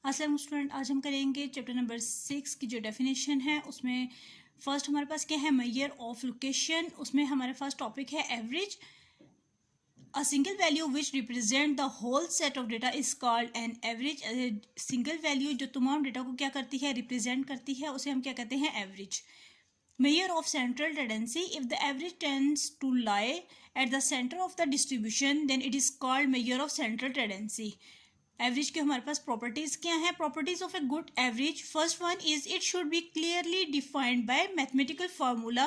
अस्सलाम स्टूडेंट, आज हम करेंगे चैप्टर नंबर 6 की जो डेफिनेशन है उसमें फर्स्ट हमारे पास क्या है, मेजर ऑफ लोकेशन। उसमें हमारे पास टॉपिक है average. A single value which represent the whole set of data is called an average. Single value जो तमाम डेटा को क्या करती है, रिप्रेजेंट करती है, उसे हम क्या कहते हैं, average. Measure of central tendency. If the average tends to lie at the center of the distribution, then it is called measure of central tendency. Average के हमारे पास प्रॉपर्टीज क्या है? Properties of a good average, first one is it should be clearly defined by mathematical formula,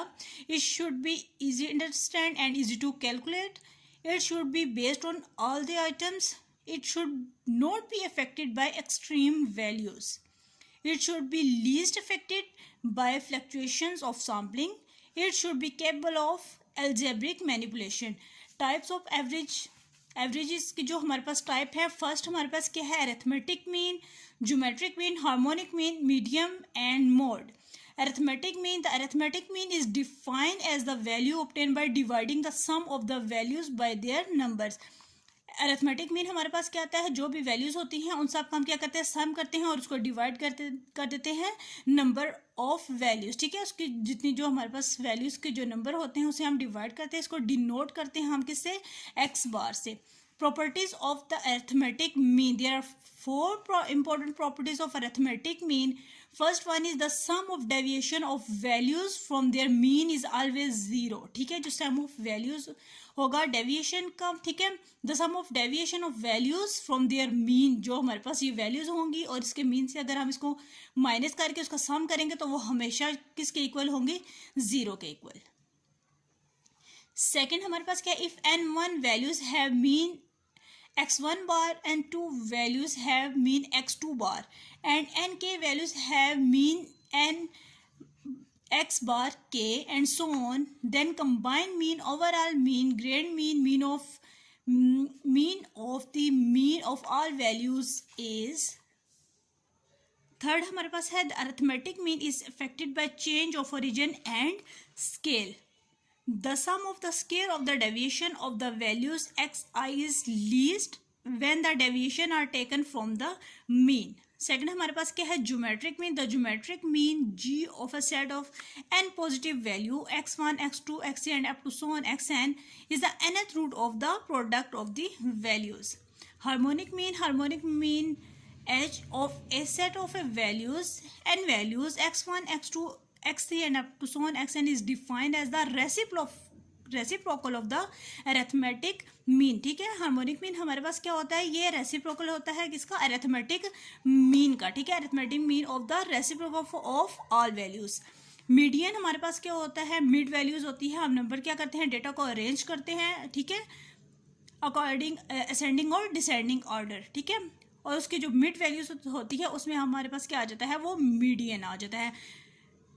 it should be easy understand and easy to calculate, it should be based on all the items, it should not be affected by extreme values, it should be least affected by fluctuations of sampling, it should be capable of algebraic manipulation. Types of averages की जो हमारे पास type है, first हमारे पास क्या है, arithmetic mean, geometric mean, harmonic mean, medium and mode. Arithmetic mean, the arithmetic mean is defined as the value obtained by dividing the sum of the values by their numbers. Arithmetic mean हमारे पास क्या आता है, जो भी values होती हैं उन सब का हम क्या करते हैं, सम करते हैं और उसको डिवाइड कर देते हैं नंबर ऑफ वैल्यूज़. ठीक है, उसकी जितनी जो हमारे पास वैल्यूज़ के जो नंबर होते हैं उसे हम डिवाइड करते हैं, इसको डिनोट करते हैं हम किससे, एक्स बार से. Properties of the arithmetic mean. There are four important properties of arithmetic mean. First one is the sum of deviation of values from their mean is always zero. ठीक है, जो sum of values होगा deviation का, ठीक है, the sum of deviation of values from their mean, जो हमारे पास ये वैल्यूज होंगी और इसके मीन से अगर हम इसको माइनस करके उसका सम करेंगे तो वो हमेशा किसके इक्वल होंगे, जीरो के इक्वल. सेकेंड हमारे पास क्या है, if n1 values have mean x1 bar and 2 values have mean x2 bar and nk values have mean n x bar k and so on, then combined mean, overall mean, grade mean, mean of the mean of all values is. Third हमारे पास है, the arithmetic mean is affected by change of origin and scale. The sum of the square of the deviation of the values xi is least when the deviation are taken from the mean. Second हमारे पास क्या है, geometric mean. The geometric mean g of a set of n positive value x1, x2, xn and up to so on xn is the nth root of the product of the values. Harmonic mean h of a set of a values n values x1, x2, x3 and up to so on xn is defined as the reciprocal of the arithmetic mean. ठीक है, harmonic mean हमारे पास क्या होता है, ये reciprocal होता है किसका, अरिथमेटिक मीन का. ठीक है, arithmetic mean of the reciprocal of all values. Median हमारे पास क्या होता है, मिड वैल्यूज होती है, हम नंबर क्या करते हैं, डेटा को अरेंज करते हैं, ठीक है, अकॉर्डिंग असेंडिंग और डिसेंडिंग ऑर्डर. ठीक है, और उसकी जो मिड वैल्यूज होती है उसमें हमारे पास क्या आ जाता है, वो मीडियन आ जाता है.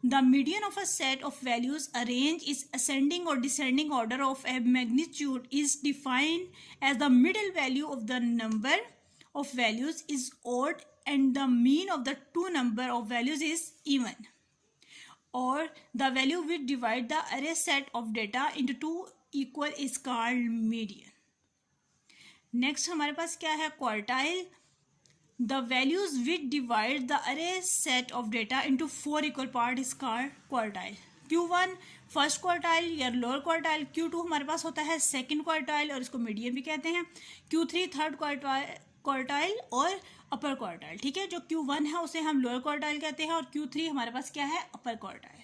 The median of a set of values arranged is ascending or descending order of a magnitude is defined as the middle value of the number of values is odd and the mean of the two number of values is even, or the value which divide the array set of data into two equal is called median. Next हमारे पास क्या है, quartile. The values which divide the array set of data into four equal parts is called quartile. Q1 first quartile या lower quartile, Q2 हमारे पास होता है second quartile और इसको median भी कहते हैं, Q3 थर्ड क्वार्टाइल और अपर क्वार्टाइल. ठीक है, जो Q1 है उसे हम लोअर क्वार्टाइल कहते हैं और Q3 हमारे पास क्या है, अपर क्वार्टाइल.